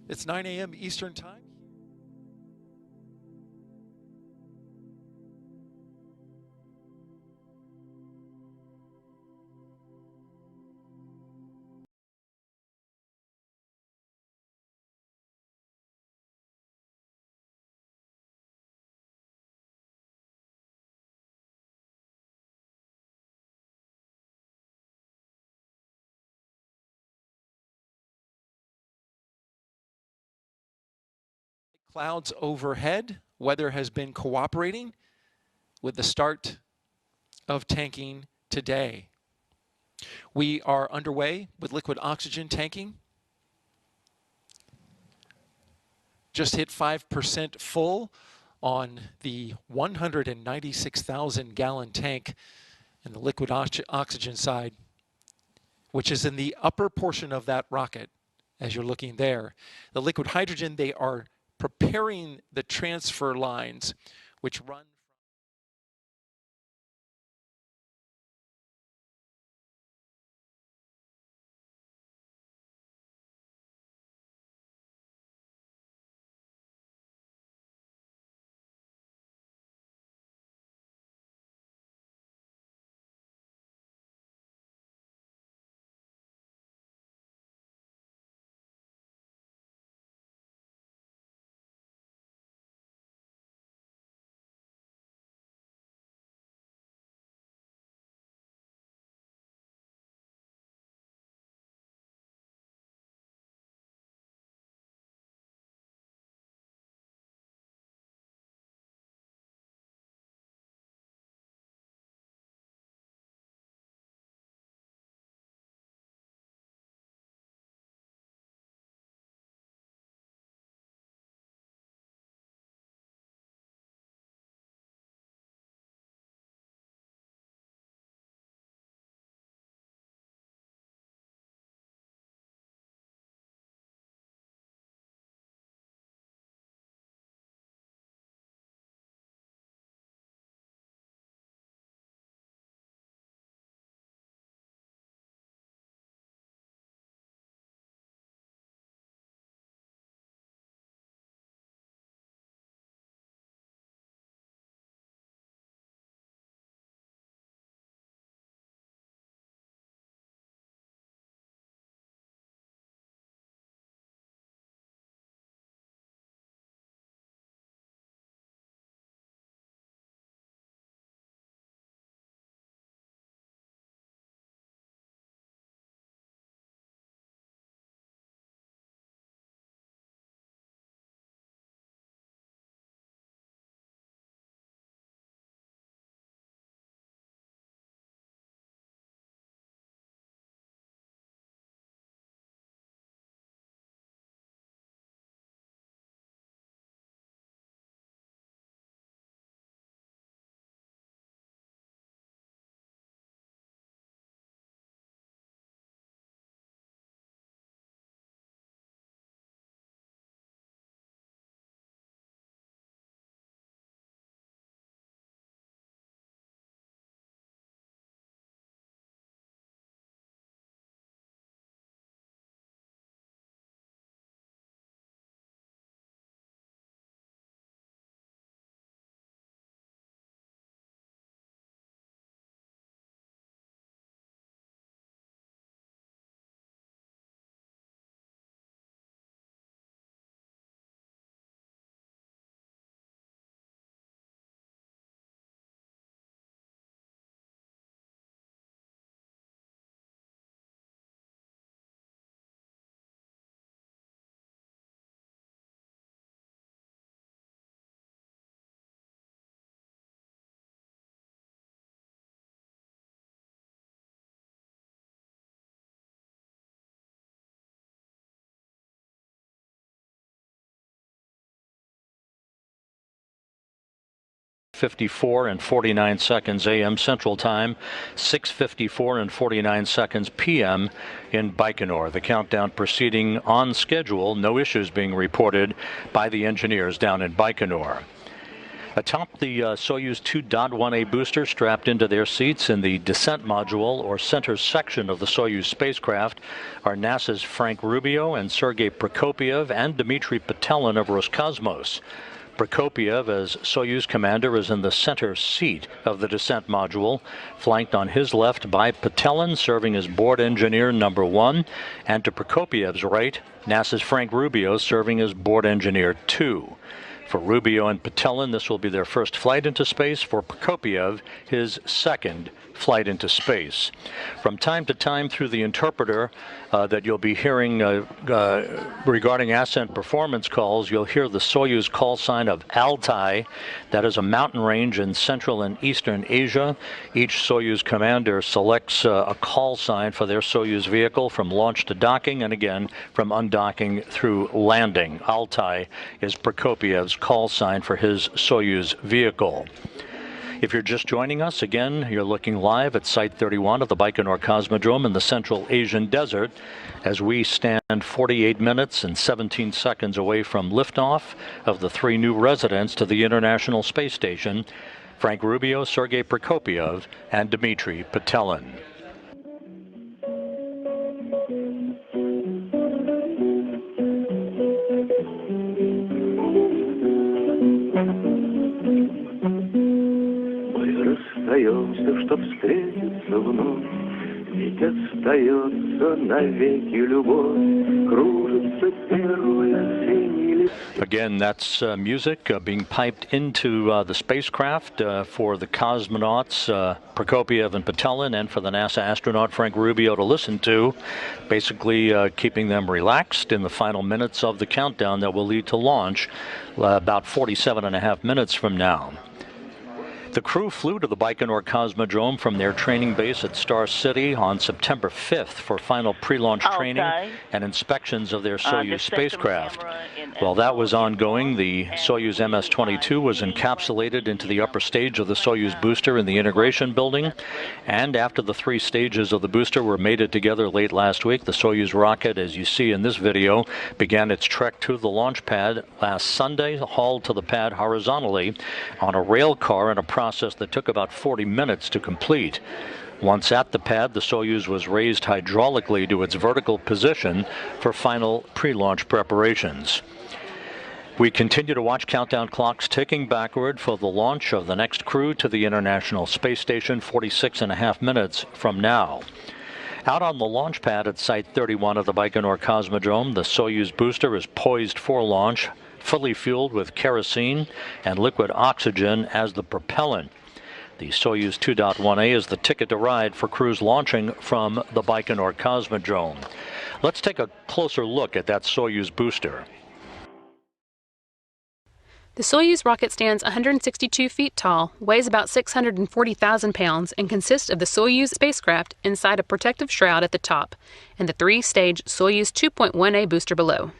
It's 9 a.m. Eastern Time. Clouds overhead. Weather has been cooperating with the start of tanking today. We are underway with liquid oxygen tanking. Just hit 5% full on the 196,000 gallon tank in the liquid oxygen side, which is in the upper portion of that rocket as you're looking there. The liquid hydrogen, they are preparing the transfer lines which run .54 and 49 seconds a.m. Central Time, 6:54 and 49 seconds p.m. in Baikonur. The countdown proceeding on schedule. No issues being reported by the engineers down in Baikonur. Atop the Soyuz 2.1A booster strapped into their seats in the descent module or center section of the Soyuz spacecraft are NASA's Frank Rubio and Sergey Prokopyev and Dmitri Petelin of Roscosmos. Prokopyev, as Soyuz commander, is in the center seat of the descent module, flanked on his left by Petelin, serving as board engineer number 1, and to Prokopiev's right, NASA's Frank Rubio, serving as board engineer 2. For Rubio and Petelin, this will be their first flight into space. For Prokopyev, his second flight into space. From time to time through the interpreter that you'll be hearing regarding ascent performance calls, you'll hear the Soyuz call sign of Altai. That is a mountain range in Central and Eastern Asia. Each Soyuz commander selects a call sign for their Soyuz vehicle from launch to docking, and again from undocking through landing. Altai is Prokopiev's call sign for his Soyuz vehicle. If you're just joining us, again, you're looking live at Site 31 of the Baikonur Cosmodrome in the Central Asian Desert as we stand 48 minutes and 17 seconds away from liftoff of the 3 new residents to the International Space Station, Frank Rubio, Sergey Prokopyev, and Dmitri Petelin. Чтоб встретиться вновь, ведь остается навеки любовь, кружится первый осенний лист. Again, that's music being piped into the spacecraft for the cosmonauts Prokopyev and Petelin, and for the NASA astronaut Frank Rubio to listen to, basically keeping them relaxed in the final minutes of the countdown that will lead to launch about 47.5 minutes from now. The crew flew to the Baikonur Cosmodrome from their training base at Star City on September 5th for final pre-launch training and inspections of their Soyuz spacecraft. While that was ongoing, the Soyuz MS-22 was encapsulated into the upper stage of the Soyuz booster in the integration building, and after the 3 stages of the booster were mated together late last week, the Soyuz rocket, as you see in this video, began its trek to the launch pad last Sunday, hauled to the pad horizontally on a rail car in a process that took about 40 minutes to complete. Once at the pad, the Soyuz was raised hydraulically to its vertical position for final pre-launch preparations. We continue to watch countdown clocks ticking backward for the launch of the next crew to the International Space Station 46.5 minutes from now. Out on the launch pad at Site 31 of the Baikonur Cosmodrome, the Soyuz booster is poised for launch, fully fueled with kerosene and liquid oxygen as the propellant. The Soyuz 2.1A is the ticket to ride for crews launching from the Baikonur Cosmodrome. Let's take a closer look at that Soyuz booster. The Soyuz rocket stands 162 feet tall, weighs about 640,000 pounds, and consists of the Soyuz spacecraft inside a protective shroud at the top and the 3-stage Soyuz 2.1A booster below.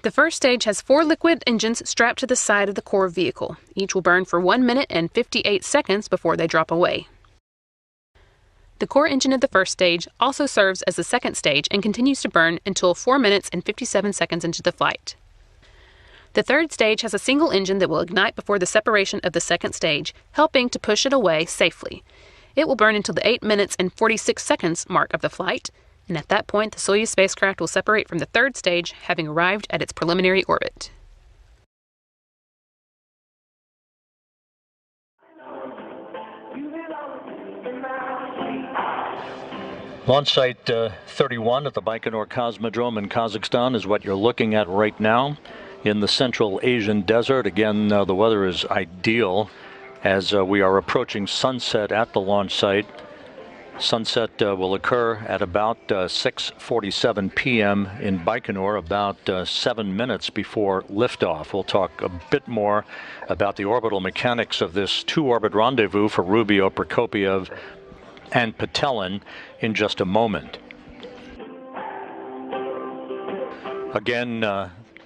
The first stage has 4 liquid engines strapped to the side of the core vehicle. Each will burn for 1 minute and 58 seconds before they drop away. The core engine of the first stage also serves as the second stage and continues to burn until 4 minutes and 57 seconds into the flight. The third stage has a single engine that will ignite before the separation of the second stage, helping to push it away safely. It will burn until the 8 minutes and 46 seconds mark of the flight, and at that point the Soyuz spacecraft will separate from the third stage, having arrived at its preliminary orbit. Launch Site 31 at the Baikonur Cosmodrome in Kazakhstan is what you're looking at right now in the Central Asian Desert. Again, the weather is ideal as we are approaching sunset at the launch site. Sunset will occur at about 6:47 p.m. in Baikonur, about 7 minutes before liftoff. We'll talk a bit more about the orbital mechanics of this 2-orbit rendezvous for Rubio, Prokopyev, and Petelin in just a moment. Again,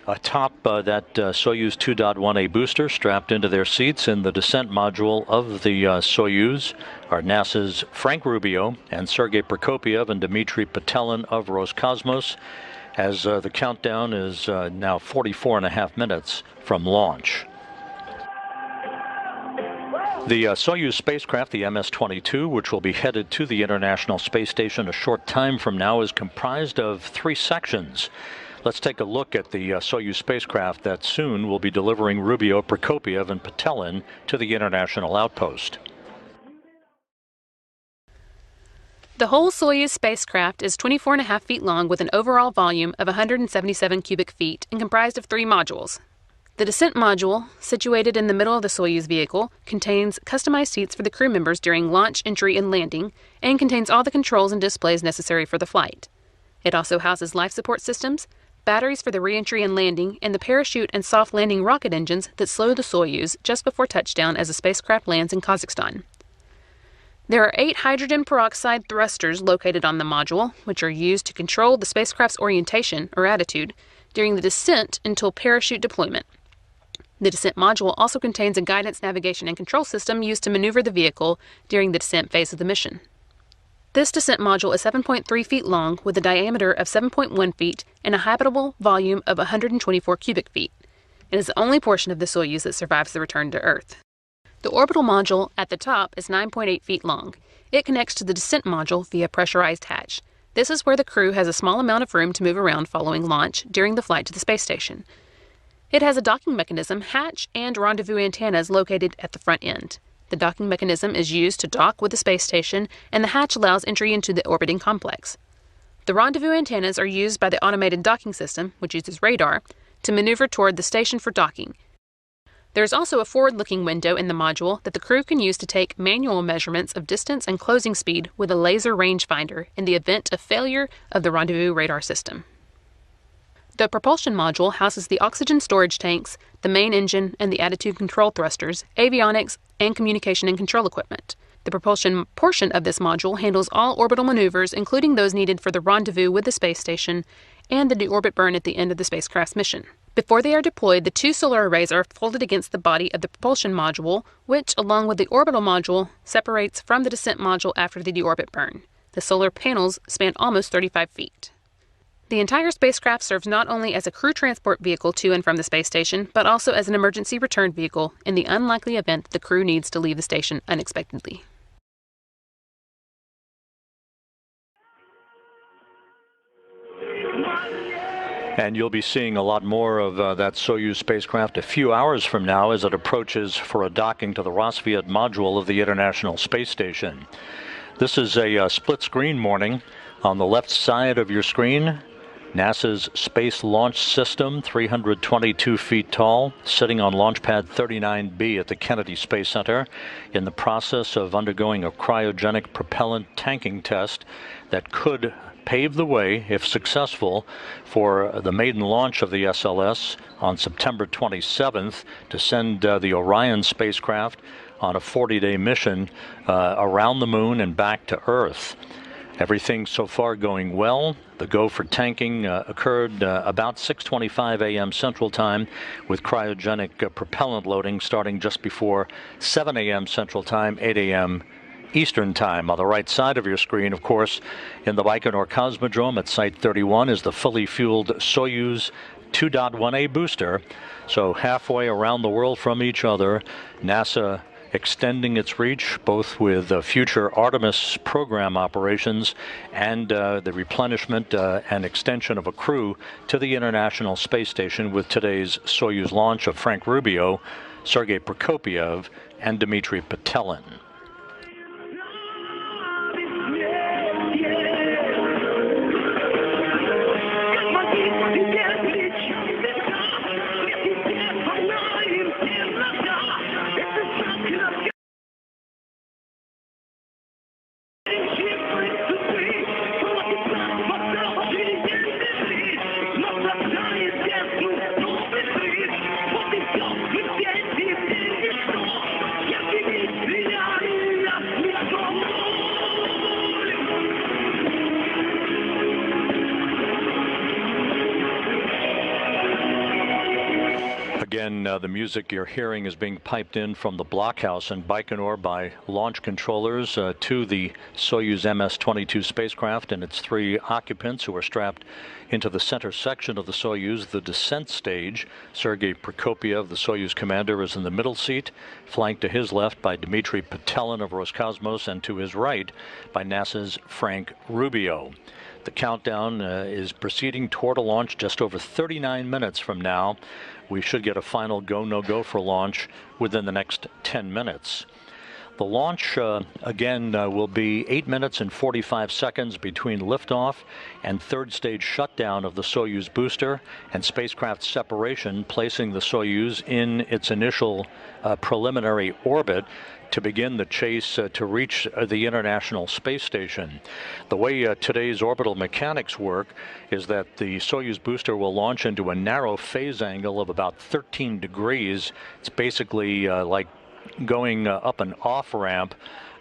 atop that Soyuz 2.1A booster strapped into their seats in the descent module of the Soyuz are NASA's Frank Rubio and Sergey Prokopyev and Dmitri Petelin of Roscosmos, as the countdown is now 44.5 minutes from launch. The Soyuz spacecraft, the MS-22, which will be headed to the International Space Station a short time from now, is comprised of 3 sections. Let's take a look at the Soyuz spacecraft that soon will be delivering Rubio, Prokopyev, and Petelin to the International Outpost. The whole Soyuz spacecraft is 24.5 feet long with an overall volume of 177 cubic feet and comprised of 3 modules. The descent module, situated in the middle of the Soyuz vehicle, contains customized seats for the crew members during launch, entry, and landing, and contains all the controls and displays necessary for the flight. It also houses life support systems, batteries for the re-entry and landing, and the parachute and soft landing rocket engines that slow the Soyuz just before touchdown as the spacecraft lands in Kazakhstan. There are 8 hydrogen peroxide thrusters located on the module, which are used to control the spacecraft's orientation, or attitude, during the descent until parachute deployment. The descent module also contains a guidance, navigation, and control system used to maneuver the vehicle during the descent phase of the mission. This descent module is 7.3 feet long with a diameter of 7.1 feet and a habitable volume of 124 cubic feet. It is the only portion of the Soyuz that survives the return to Earth. The orbital module at the top is 9.8 feet long. It connects to the descent module via pressurized hatch. This is where the crew has a small amount of room to move around following launch during the flight to the space station. It has a docking mechanism, hatch, and rendezvous antennas located at the front end. The docking mechanism is used to dock with the space station, and the hatch allows entry into the orbiting complex. The rendezvous antennas are used by the automated docking system, which uses radar, to maneuver toward the station for docking. There is also a forward-looking window in the module that the crew can use to take manual measurements of distance and closing speed with a laser rangefinder in the event of failure of the rendezvous radar system. The propulsion module houses the oxygen storage tanks, the main engine, and the attitude control thrusters, avionics, and communication and control equipment. The propulsion portion of this module handles all orbital maneuvers, including those needed for the rendezvous with the space station and the deorbit burn at the end of the spacecraft's mission. Before they are deployed, the 2 solar arrays are folded against the body of the propulsion module, which, along with the orbital module, separates from the descent module after the deorbit burn. The solar panels span almost 35 feet. The entire spacecraft serves not only as a crew transport vehicle to and from the space station, but also as an emergency return vehicle in the unlikely event that the crew needs to leave the station unexpectedly. And you'll be seeing a lot more of that Soyuz spacecraft a few hours from now as it approaches for a docking to the Rosviet module of the International Space Station. This is a split-screen morning. On the left side of your screen, NASA's Space Launch System, 322 feet tall, sitting on Launch Pad 39B at the Kennedy Space Center in the process of undergoing a cryogenic propellant tanking test that could pave the way, if successful, for the maiden launch of the SLS on September 27th to send the Orion spacecraft on a 40-day mission around the moon and back to Earth. Everything so far going well. The go for tanking occurred about 6:25 a.m. Central Time, with cryogenic propellant loading starting just before 7 a.m. Central Time, 8 a.m. Eastern Time. On the right side of your screen, of course, in the Baikonur Cosmodrome at Site 31 is the fully fueled Soyuz 2.1A booster. So halfway around the world from each other, NASA extending its reach both with future Artemis program operations and the replenishment and extension of a crew to the International Space Station with today's Soyuz launch of Frank Rubio, Sergey Prokopyev, and Dmitri Petelin. Yeah. the music you're hearing is being piped in from the blockhouse in Baikonur by launch controllers to the Soyuz MS-22 spacecraft and its 3 occupants who are strapped into the center section of the Soyuz, the descent stage. Sergey Prokopyev, the Soyuz commander, is in the middle seat, flanked to his left by Dmitri Petelin of Roscosmos and to his right by NASA's Frank Rubio. The countdown is proceeding toward a launch just over 39 minutes from now. We should get a final go, no-go for launch within the next 10 minutes. The launch, again, will be 8 minutes and 45 seconds between liftoff and third stage shutdown of the Soyuz booster and spacecraft separation, placing the Soyuz in its initial preliminary orbit to begin the chase to reach the International Space Station. The way today's orbital mechanics work is that the Soyuz booster will launch into a narrow phase angle of about 13 degrees. It's basically like going up an off-ramp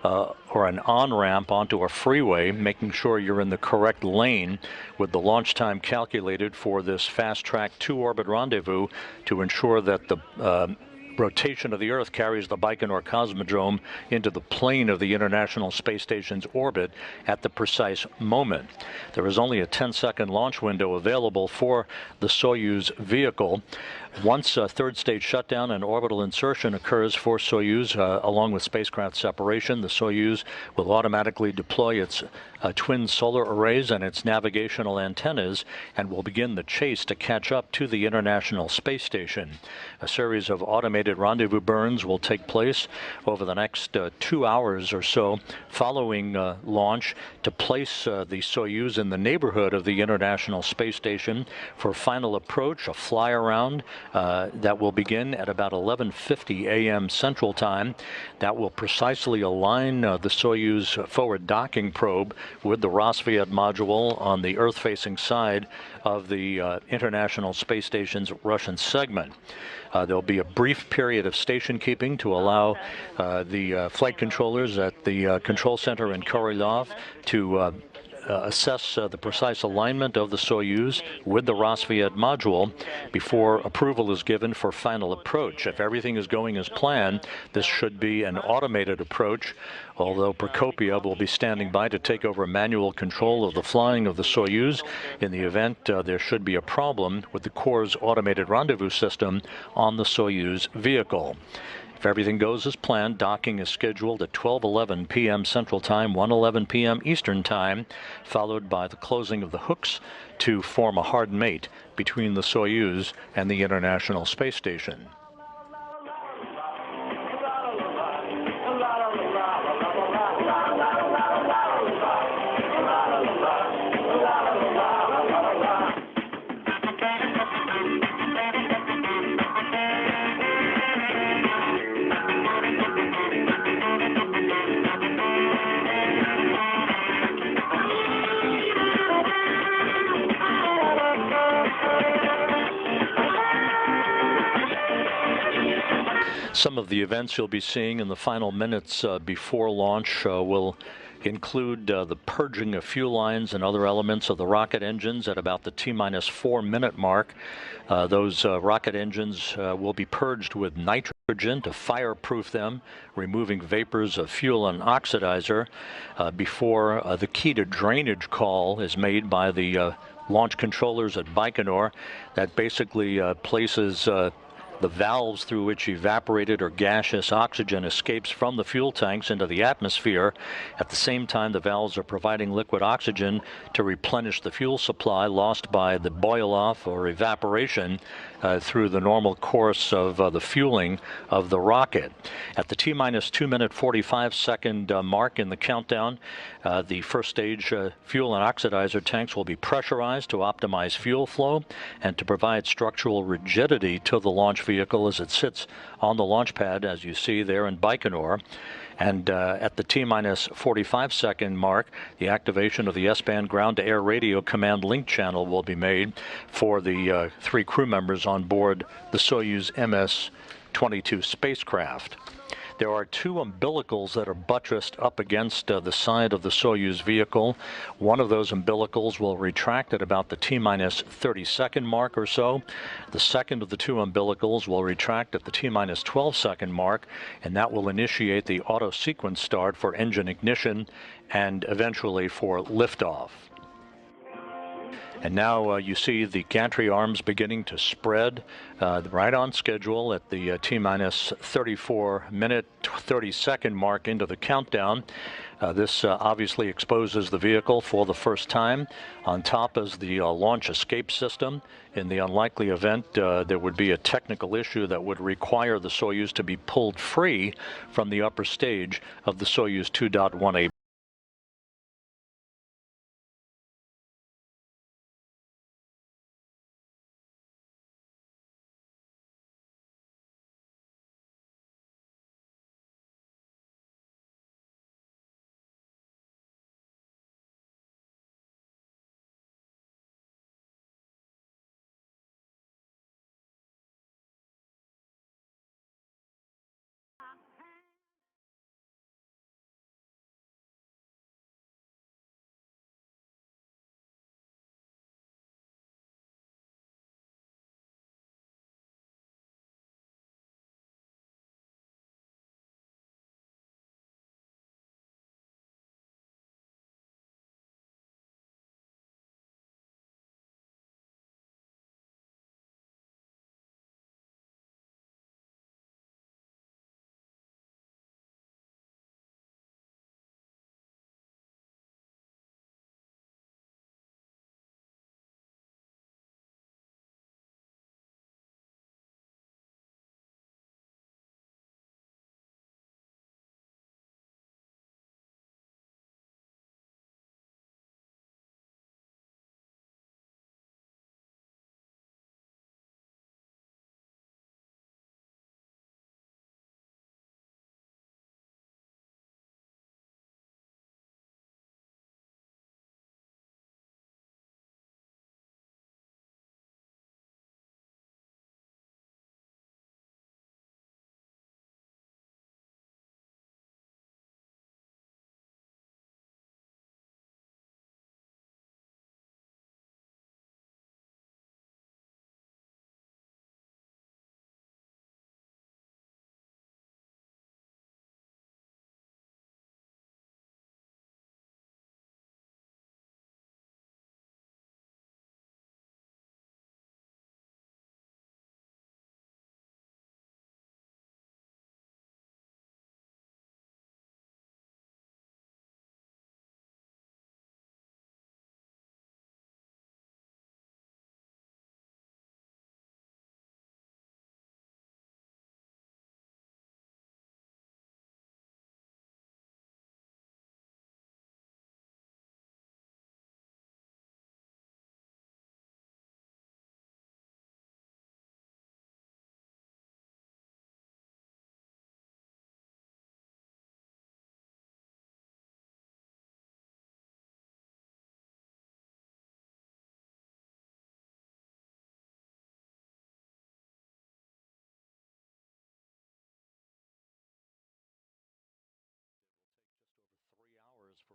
or an on-ramp onto a freeway, making sure you're in the correct lane with the launch time calculated for this fast-track 2-orbit rendezvous to ensure that the rotation of the Earth carries the Baikonur Cosmodrome into the plane of the International Space Station's orbit at the precise moment. There is only a 10-second launch window available for the Soyuz vehicle. Once third stage shutdown and orbital insertion occurs for Soyuz, along with spacecraft separation, the Soyuz will automatically deploy its twin solar arrays and its navigational antennas and will begin the chase to catch up to the International Space Station. A series of automated rendezvous burns will take place over the next 2 hours or so following launch to place the Soyuz in the neighborhood of the International Space Station for final approach, a fly around that will begin at about 11:50 a.m. Central Time. That will precisely align the Soyuz forward docking probe with the Roscosmos module on the Earth-facing side of the International Space Station's Russian segment. There'll be a brief period of station keeping to allow the flight controllers at the control center in Korolyov to assess the precise alignment of the Soyuz with the Roscosmos module before approval is given for final approach. If everything is going as planned, this should be an automated approach, although Prokopyev will be standing by to take over manual control of the flying of the Soyuz in the event there should be a problem with the Corps' automated rendezvous system on the Soyuz vehicle. If everything goes as planned, docking is scheduled at 12:11 p.m. Central Time, 1:11 p.m. Eastern Time, followed by the closing of the hooks to form a hard mate between the Soyuz and the International Space Station. Some of the events you'll be seeing in the final minutes before launch will include the purging of fuel lines and other elements of the rocket engines at about the T-minus 4-minute mark. Those rocket engines will be purged with nitrogen to fireproof them, removing vapors of fuel and oxidizer before the key to drainage call is made by the launch controllers at Baikonur. That basically places the valves through which evaporated or gaseous oxygen escapes from the fuel tanks into the atmosphere. At the same time, the valves are providing liquid oxygen to replenish the fuel supply lost by the boil-off or evaporation through the normal course of the fueling of the rocket. At the T-minus 2-minute 45-second mark in the countdown, the first stage fuel and oxidizer tanks will be pressurized to optimize fuel flow and to provide structural rigidity to the launch vehicle as it sits on the launch pad, as you see there in Baikonur. And at the T-minus 45-second mark, the activation of the S-band ground-to-air radio command link channel will be made for the 3 crew members on board the Soyuz MS-22 spacecraft. There are two umbilicals that are buttressed up against the side of the Soyuz vehicle. One of those umbilicals will retract at about the T-minus 30-second mark or so. The second of the two umbilicals will retract at the T-minus 12-second mark, and that will initiate the auto sequence start for engine ignition and eventually for liftoff. And now you see the gantry arms beginning to spread right on schedule at the T-minus 34-minute, 30-second mark into the countdown. This obviously exposes the vehicle for the first time. On top is the launch escape system. In the unlikely event there would be a technical issue that would require the Soyuz to be pulled free from the upper stage of the Soyuz 2.1A.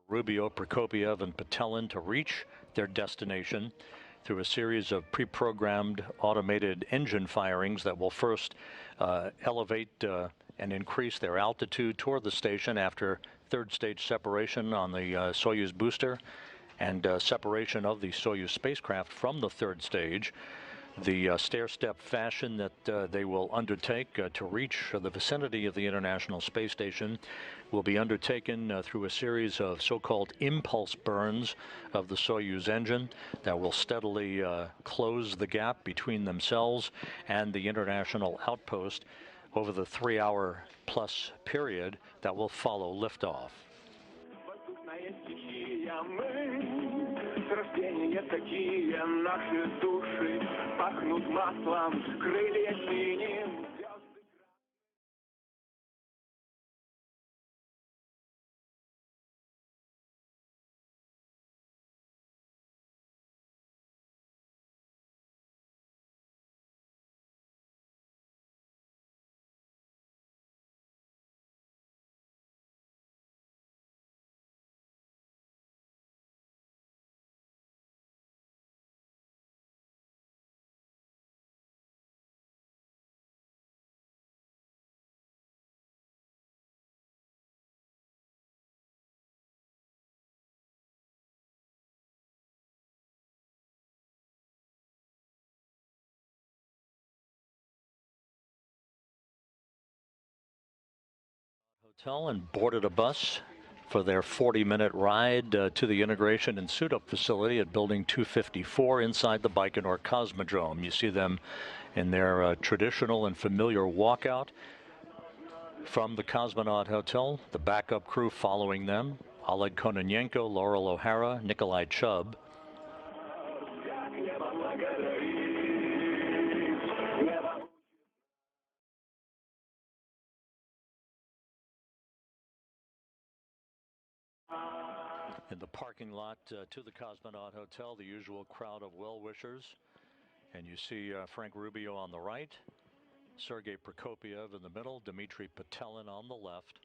Rubio, Prokopyev, and Petelin to reach their destination through a series of pre-programmed automated engine firings that will first elevate and increase their altitude toward the station after third stage separation on the Soyuz booster and separation of the Soyuz spacecraft from the third stage. The stair-step fashion that they will undertake to reach the vicinity of the International Space Station will be undertaken through a series of so-called impulse burns of the Soyuz engine that will steadily close the gap between themselves and the international outpost over the 3-hour-plus period that will follow liftoff. С рождения такие наши души пахнут маслом, крылья синим. Hotel and boarded a bus for their 40-minute ride to the integration and suit-up facility at Building 254 inside the Baikonur Cosmodrome. You see them in their traditional and familiar walkout from the Cosmonaut Hotel, the backup crew following them, Oleg Kononenko, Laurel O'Hara, Nikolai Chubb. In the parking lot to the Cosmonaut Hotel, the usual crowd of well-wishers. And you see Frank Rubio on the right, Sergey Prokopyev in the middle, Dmitri Petelin on the left.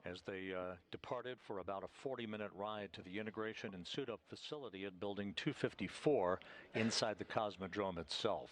Baikonur as they departed for about a 40-minute ride to the integration and suit-up facility at Building 254 inside the Cosmodrome itself.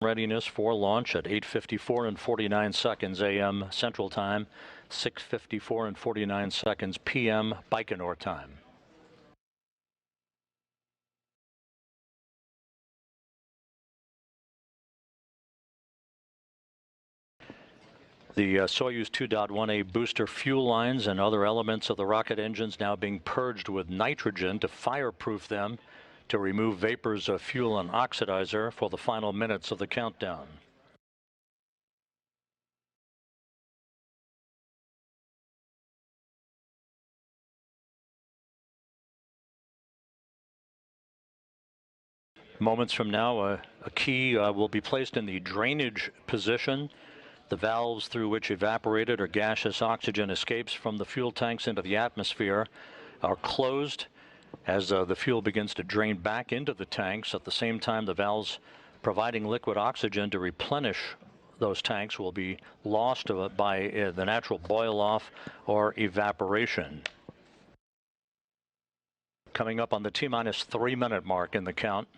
Readiness for launch at 8:54 and 49 seconds a.m. Central Time, 6:54 and 49 seconds p.m. Baikonur time. The Soyuz 2.1A booster fuel lines and other elements of the rocket engines now being purged with nitrogen to fireproof them, to remove vapors of fuel and oxidizer for the final minutes of the countdown. Moments from now, a key will be placed in the drainage position. The valves through which evaporated or gaseous oxygen escapes from the fuel tanks into the atmosphere are closed as the fuel begins to drain back into the tanks. At the same time, the valves providing liquid oxygen to replenish those tanks will be lost by the natural boil-off or evaporation. Coming up on the T-minus 3-minute mark in the count.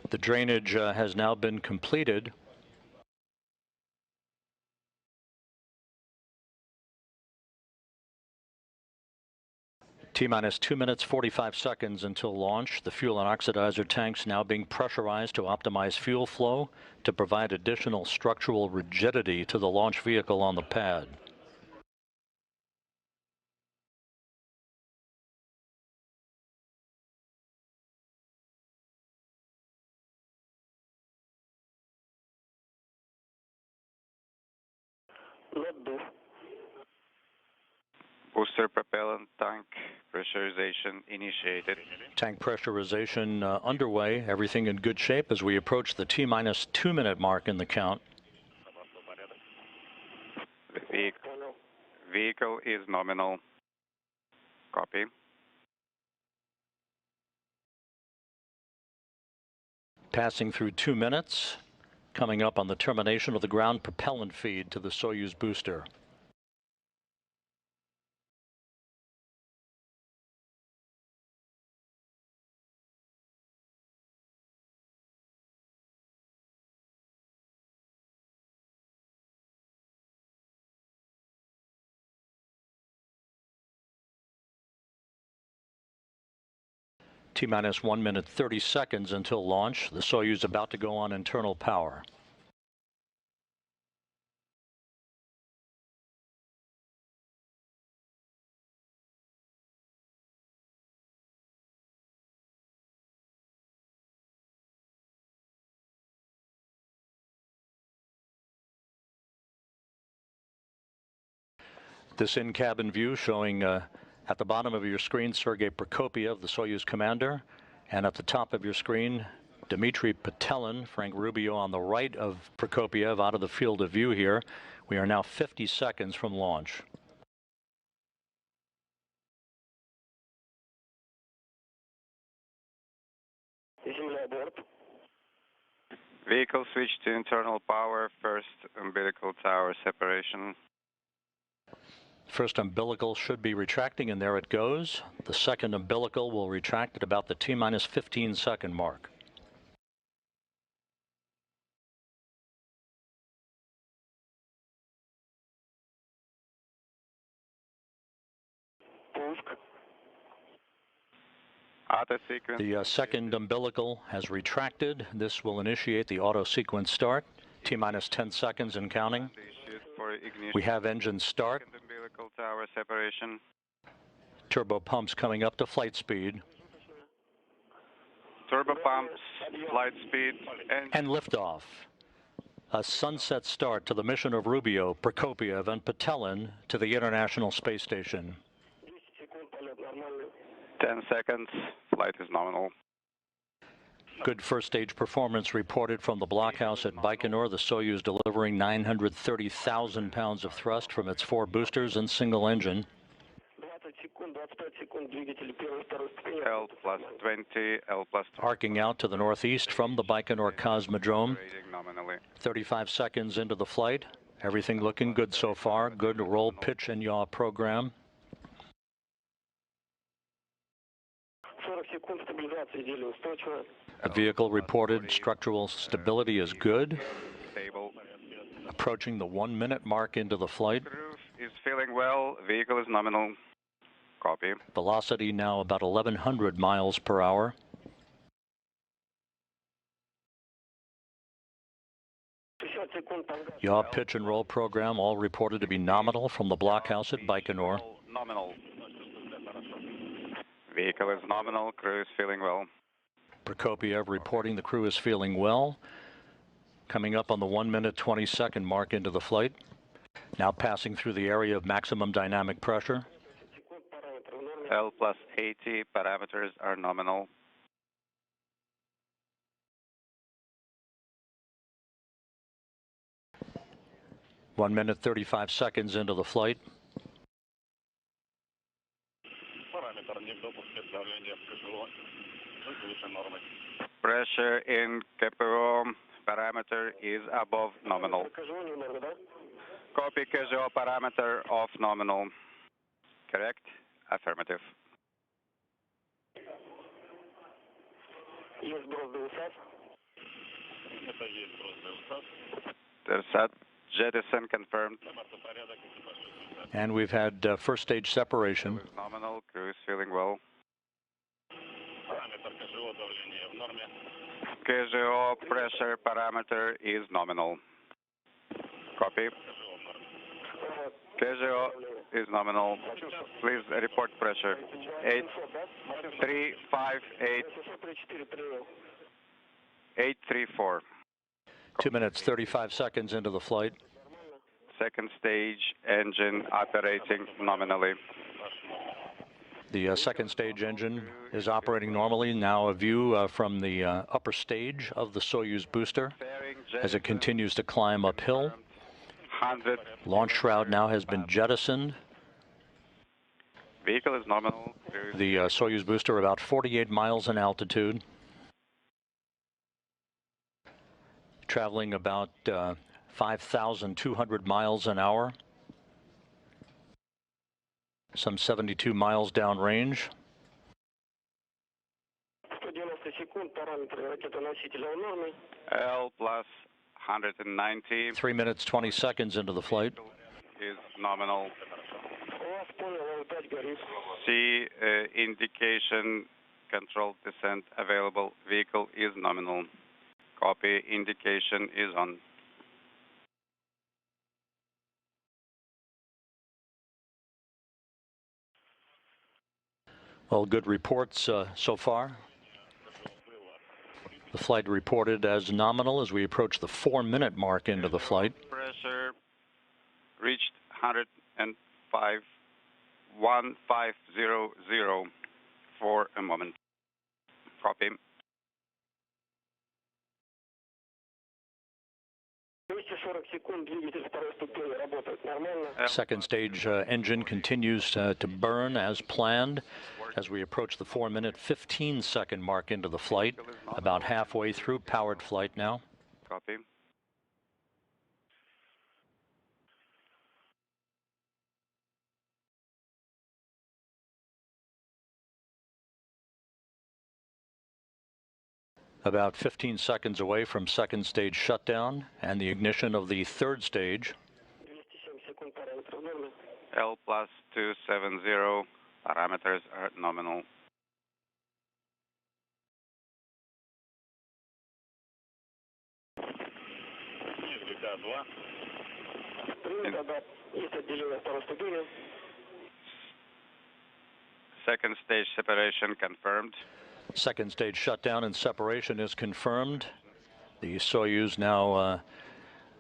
The drainage has now been completed. T-minus 2 minutes 45 seconds until launch. The fuel and oxidizer tanks now being pressurized to optimize fuel flow to provide additional structural rigidity to the launch vehicle on the pad. Booster propellant tank pressurization initiated. Tank pressurization underway. Everything in good shape as we approach the T-minus 2-minute mark in the count. The vehicle is nominal. Copy. Passing through 2 minutes. Coming up on the termination of the ground propellant feed to the Soyuz booster. T-minus 1 minute 30 seconds until launch. The Soyuz about to go on internal power. This in-cabin view showing at the bottom of your screen, Sergey Prokopyev, the Soyuz commander, and at the top of your screen, Dmitri Petelin, Frank Rubio on the right of Prokopyev out of the field of view here. We are now 50 seconds from launch. Vehicle switch to internal power, first umbilical tower separation. First umbilical should be retracting, and there it goes. The second umbilical will retract at about the T-minus 15-second mark. Auto sequence. The second umbilical has retracted. This will initiate the auto sequence start. T-minus 10 seconds and counting. We have engine start. Second umbilical tower separation. Turbo pumps coming up to flight speed. Turbo pumps, flight speed, And liftoff. A sunset start to the mission of Rubio, Prokopyev, and Petelin to the International Space Station. 10 seconds, flight is nominal. Good first stage performance reported from the blockhouse at Baikonur. The Soyuz delivering 930,000 pounds of thrust from its 4 boosters and single engine. L plus 20, L plus 20. Arcing out to the northeast from the Baikonur Cosmodrome. Rating nominally. 35 seconds into the flight. Everything looking good so far. Good roll, pitch, and yaw program. The vehicle reported structural stability is good. Stable. Approaching the 1 minute mark into the flight. Crew is feeling well. Vehicle is nominal. Copy. Velocity now about 1,100 miles per hour. Yaw, pitch, and roll program all reported to be nominal from the blockhouse at Baikonur. Nominal. Vehicle is nominal. Crew is feeling well. Prokopyev reporting the crew is feeling well. Coming up on the 1 minute 20-second mark into the flight. Now passing through the area of maximum dynamic pressure. L plus 80 parameters are nominal. One minute 35 seconds into the flight. Pressure in KPO parameter is above nominal. Copy KPO parameter of nominal. Correct? Affirmative. Set. Jettison confirmed. And we've had first stage separation. Nominal. Crew is feeling well. KZO pressure parameter is nominal. Copy. KZO is nominal. Please report pressure. 834. 2 minutes 35 seconds into the flight. Second stage engine operating nominally. The second stage engine is operating normally. Now a view from the upper stage of the Soyuz booster as it continues to climb uphill. 100. Launch shroud now has been jettisoned. Vehicle is nominal. The Soyuz booster about 48 miles in altitude. Traveling about 5,200 miles an hour. Some 72 miles downrange. L plus 190. 3 minutes 20 seconds into the flight. Is nominal. C indication controlled descent available. Vehicle is nominal. Copy. Indication is on. Well, good reports so far. The flight reported as nominal as we approach the 4 minute mark into the flight. Pressure reached 105,000 for a moment. Copy. Second stage engine continues to burn as planned as we approach the 4 minute 15-second mark into the flight. About halfway through powered flight now. Copy. About 15 seconds away from second stage shutdown and the ignition of the third stage. L plus 270 parameters are nominal. Second stage separation confirmed. Second stage shutdown and separation is confirmed. The Soyuz now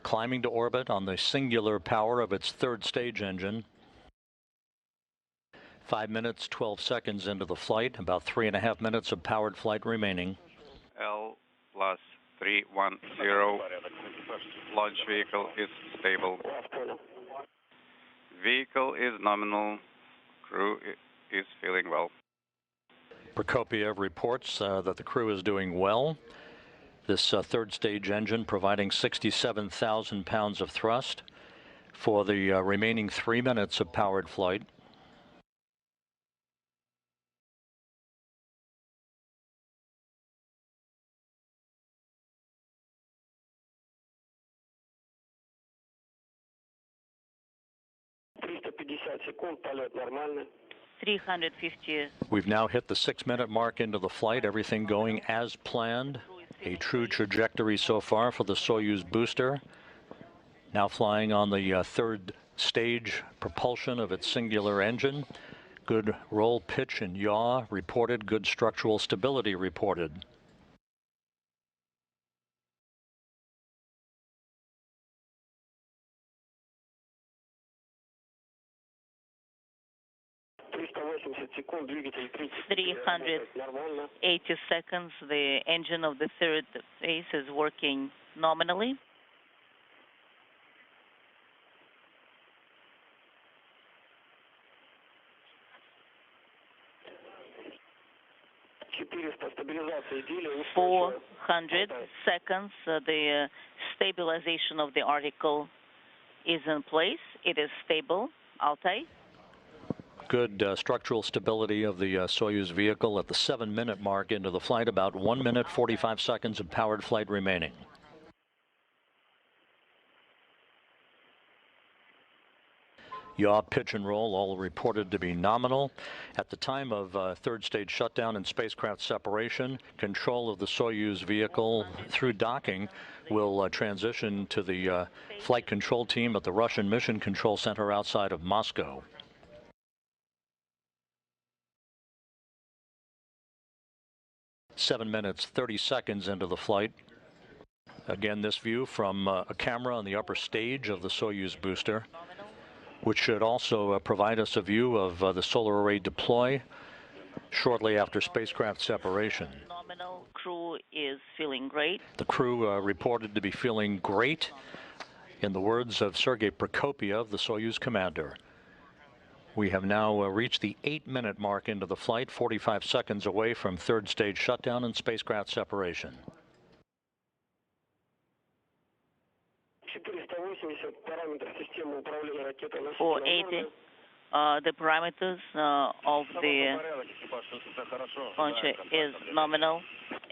climbing to orbit on the singular power of its third stage engine. 5 minutes, 12 seconds into the flight, about 3.5 minutes of powered flight remaining. L plus 310. Launch vehicle is stable. Vehicle is nominal. Crew is feeling well. Prokopyev reports that the crew is doing well. This third stage engine providing 67,000 pounds of thrust for the remaining 3 minutes of powered flight. We've now hit the 6-minute mark into the flight, everything going as planned. A true trajectory so far for the Soyuz booster. Now flying on the third stage propulsion of its singular engine. Good roll, pitch, and yaw reported. Good structural stability reported. $380. The engine of the third phase is working nominally. $400. The stabilization of the article is in place. It is stable. Altai. Good structural stability of the Soyuz vehicle at the 7-minute mark into the flight. About 1 minute 45 seconds of powered flight remaining. Yaw, pitch, and roll all reported to be nominal. At the time of third stage shutdown and spacecraft separation, control of the Soyuz vehicle through docking will transition to the flight control team at the Russian Mission Control Center outside of Moscow. Seven minutes, 30 seconds into the flight. Again, this view from a camera on the upper stage of the Soyuz booster, which should also provide us a view of the solar array deploy shortly after spacecraft separation. Nominal crew is feeling great. The crew reported to be feeling great, in the words of Sergey Prokopyev, the Soyuz commander. We have now reached the 8-minute mark into the flight, 45 seconds away from third stage shutdown and spacecraft separation. 480. The parameters of the launcher is nominal,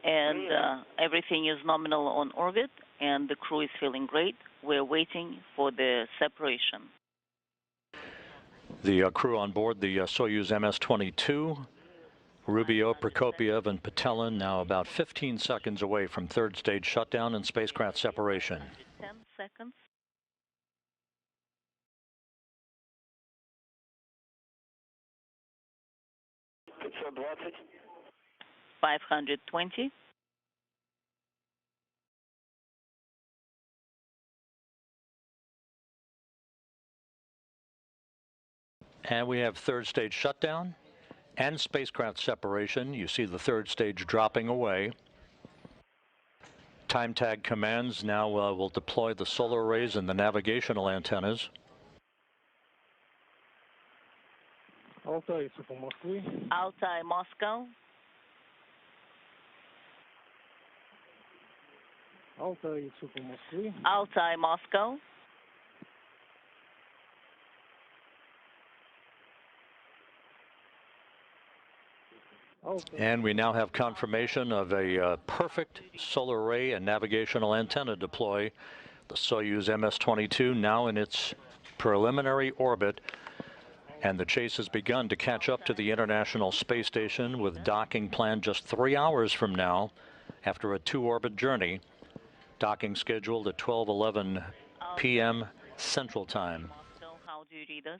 and everything is nominal on orbit, and the crew is feeling great. We're waiting for the separation. The crew on board the Soyuz MS-22, Rubio, Prokopyev, and Petelin, now about 15 seconds away from third stage shutdown and spacecraft separation. 10 seconds. $520. And we have third stage shutdown and spacecraft separation. You see the third stage dropping away. Time tag commands now will deploy the solar arrays and the navigational antennas. Altai, Moskva. Altai, Moscow. Altai, Moskva. Altai, Moscow. And we now have confirmation of a perfect solar array and navigational antenna deploy. The Soyuz MS-22 now in its preliminary orbit, and the chase has begun to catch up to the International Space Station, with docking planned just 3 hours from now after a 2-orbit journey. Docking scheduled at 12:11 p.m. Central Time. Moscow, how do you read us?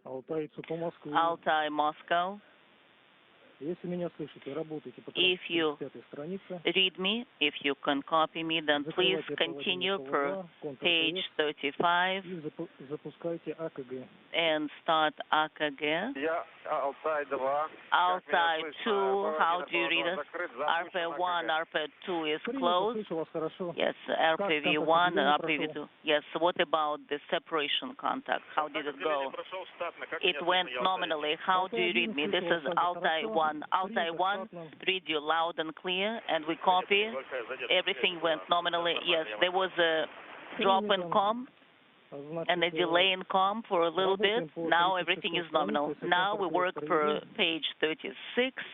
Altai, Moscow. Altai, Moscow. Если меня слышите, работайте по If you 35-й странице. read me, if you can copy me, then please continue per page 35 И запускайте АКГ. and start AKG. Altai 2, how do you read it? RP1, RP2 is closed. Слышу вас хорошо. Yes, RPV1 and RPV2. Yes, what about the separation contact? How did it go? It went nominally. How do you read me? This is Altai 1. Altai 1, read you loud and clear, and we copy. Everything went nominally. Yes, there was a drop in com and a delay in com for a little bit. Now everything is nominal. Now we work per page 36.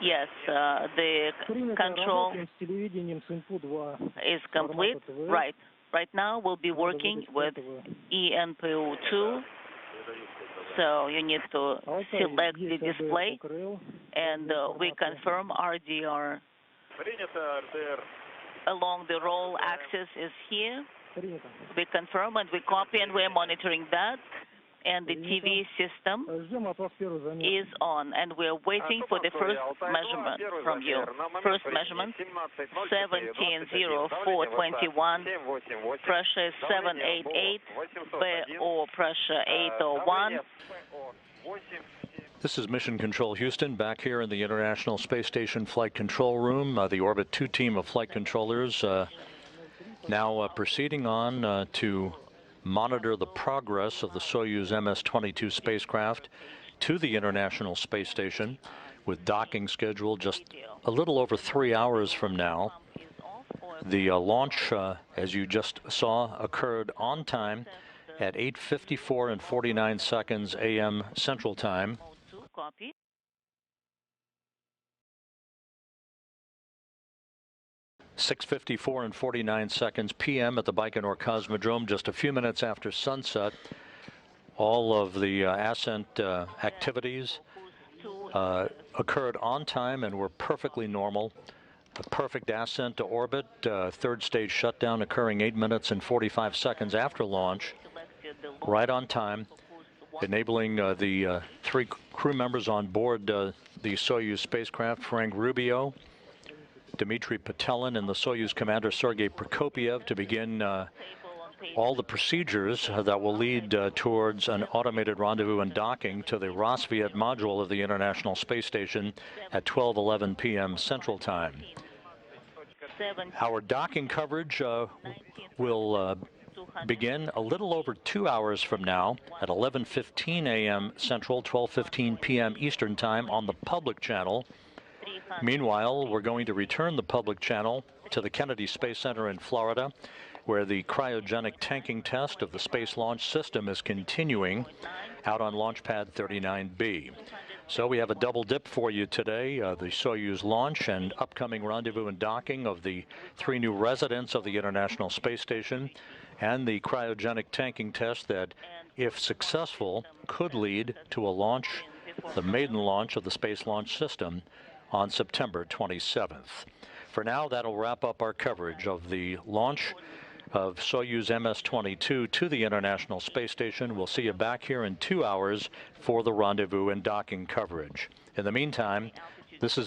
Yes, the control is complete. Right. Right now we'll be working with ENPO2. So you need to select the display, and we confirm RDR along the roll axis is here. We confirm and we copy, and we're monitoring that. And the TV system is on, and we're waiting for the first measurement from you. First measurement, 170421, pressure is 788, BO pressure 801. This is Mission Control Houston, back here in the International Space Station Flight Control Room. The Orbit 2 team of flight controllers now proceeding on to monitor the progress of the Soyuz MS-22 spacecraft to the International Space Station, with docking scheduled just a little over 3 hours from now. The launch, as you just saw, occurred on time at 8:54 and 49 seconds a.m. Central Time. Copy. 6:54 and 49 seconds p.m. at the Baikonur Cosmodrome, just a few minutes after sunset. All of the ascent activities occurred on time and were perfectly normal. A perfect ascent to orbit, third stage shutdown occurring 8 minutes and 45 seconds after launch, right on time, enabling the three crew members on board the Soyuz spacecraft, Frank Rubio, Dmitri, Petelin, and the Soyuz commander Sergey Prokopyev, to begin all the procedures that will lead towards an automated rendezvous and docking to the Rosviet module of the International Space Station at 12:11 p.m. Central Time. Our docking coverage will begin a little over 2 hours from now at 11:15 a.m. Central, 12:15 p.m. Eastern Time on the public channel. Meanwhile, we're going to return the public channel to the Kennedy Space Center in Florida, where the cryogenic tanking test of the Space Launch System is continuing out on Launch Pad 39B. So we have a double dip for you today, the Soyuz launch and upcoming rendezvous and docking of the 3 new residents of the International Space Station, and the cryogenic tanking test that, if successful, could lead to a launch, the maiden launch of the Space Launch System on September 27th. For now, that'll wrap up our coverage of the launch of Soyuz MS-22 to the International Space Station. We'll see you back here in 2 hours for the rendezvous and docking coverage. In the meantime, this is